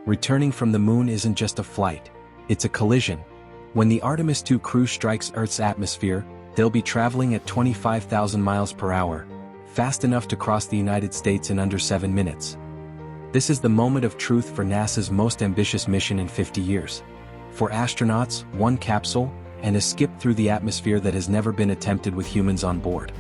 Returning from the moon isn't just a flight, it's a collision. When the Artemis II crew strikes Earth's atmosphere, they'll be traveling at 25,000 miles per hour, fast enough to cross the United States in under 7 minutes. This is the moment of truth for NASA's most ambitious mission in 50 years. For astronauts, one capsule, and a skip through the atmosphere that has never been attempted with humans on board.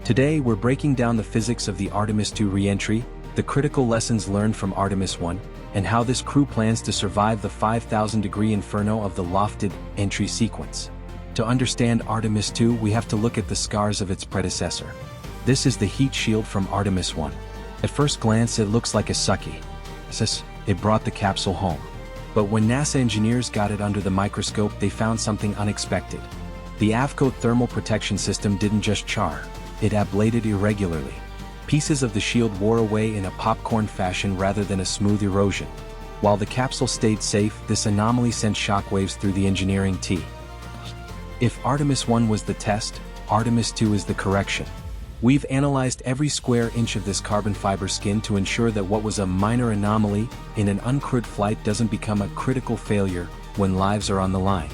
Today we're breaking down the physics of the Artemis II re-entry, the critical lessons learned from Artemis I, and how this crew plans to survive the 5,000-degree inferno of the Lofted entry sequence. To understand Artemis II, we have to look at the scars of its predecessor. This is the heat shield from Artemis I. At first glance it looks like a sucky. It brought the capsule home. But when NASA engineers got it under the microscope, they found something unexpected. The Avcoat thermal protection system didn't just char, it ablated irregularly. Pieces of the shield wore away in a popcorn fashion rather than a smooth erosion. While the capsule stayed safe, this anomaly sent shockwaves through the engineering team. If Artemis I was the test, Artemis II is the correction. We've analyzed every square inch of this carbon fiber skin to ensure that what was a minor anomaly in an uncrewed flight doesn't become a critical failure when lives are on the line.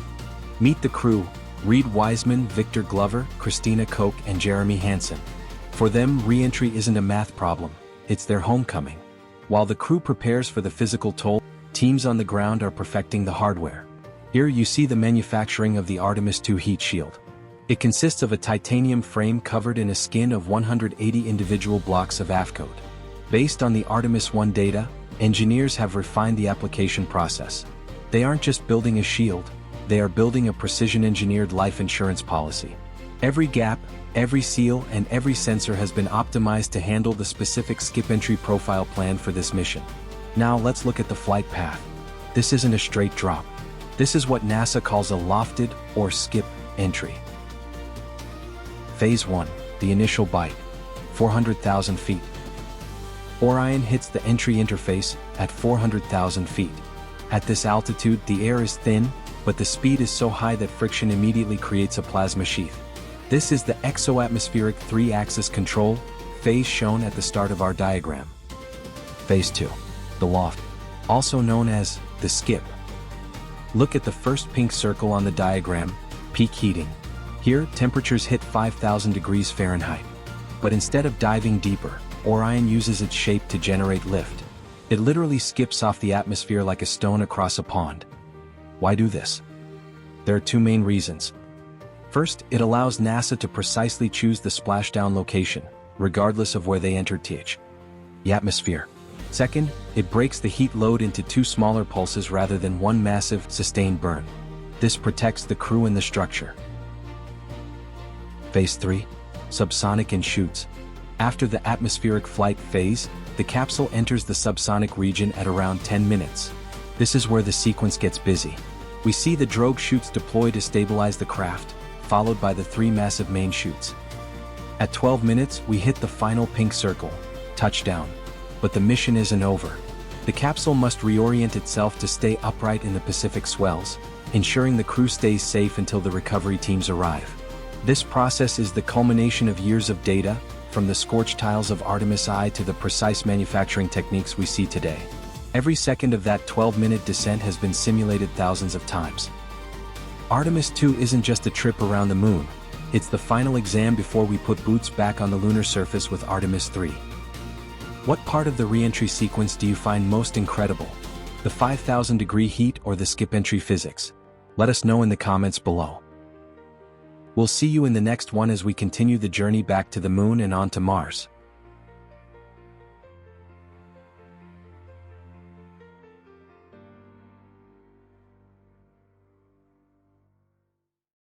Meet the crew: Reed Wiseman, Victor Glover, Christina Koch, and Jeremy Hansen. For them, re-entry isn't a math problem, it's their homecoming. While the crew prepares for the physical toll, teams on the ground are perfecting the hardware. Here you see the manufacturing of the Artemis II heat shield. It consists of a titanium frame covered in a skin of 180 individual blocks of Avcoat. Based on the Artemis I data, engineers have refined the application process. They aren't just building a shield, they are building a precision-engineered life insurance policy. Every gap, every seal, and every sensor has been optimized to handle the specific skip entry profile planned for this mission. Now let's look at the flight path. This isn't a straight drop. This is what NASA calls a lofted or skip entry. Phase 1, the initial bite, 400,000 feet. Orion hits the entry interface at 400,000 feet. At this altitude, the air is thin, but the speed is so high that friction immediately creates a plasma sheath. This is the exoatmospheric 3-axis control phase shown at the start of our diagram. Phase 2, the loft, also known as the skip. Look at the first pink circle on the diagram, peak heating. Here, temperatures hit 5,000 degrees Fahrenheit. But instead of diving deeper, Orion uses its shape to generate lift. It literally skips off the atmosphere like a stone across a pond. Why do this? There are two main reasons. First, it allows NASA to precisely choose the splashdown location, regardless of where they enter the atmosphere. Second, it breaks the heat load into two smaller pulses rather than one massive, sustained burn. This protects the crew and the structure. Phase 3, subsonic and shoots. After the atmospheric flight phase, the capsule enters the subsonic region at around 10 minutes. This is where the sequence gets busy. We see the drogue chutes deploy to stabilize the craft, followed by the 3 massive main chutes. At 12 minutes, we hit the final pink circle, touchdown. But the mission isn't over. The capsule must reorient itself to stay upright in the Pacific swells, ensuring the crew stays safe until the recovery teams arrive. This process is the culmination of years of data, from the scorched tiles of Artemis I to the precise manufacturing techniques we see today. Every second of that 12-minute descent has been simulated thousands of times. Artemis II isn't just a trip around the moon, it's the final exam before we put boots back on the lunar surface with Artemis III. What part of the re-entry sequence do you find most incredible? The 5,000-degree heat or the skip entry physics? Let us know in the comments below. We'll see you in the next one as we continue the journey back to the moon and on to Mars.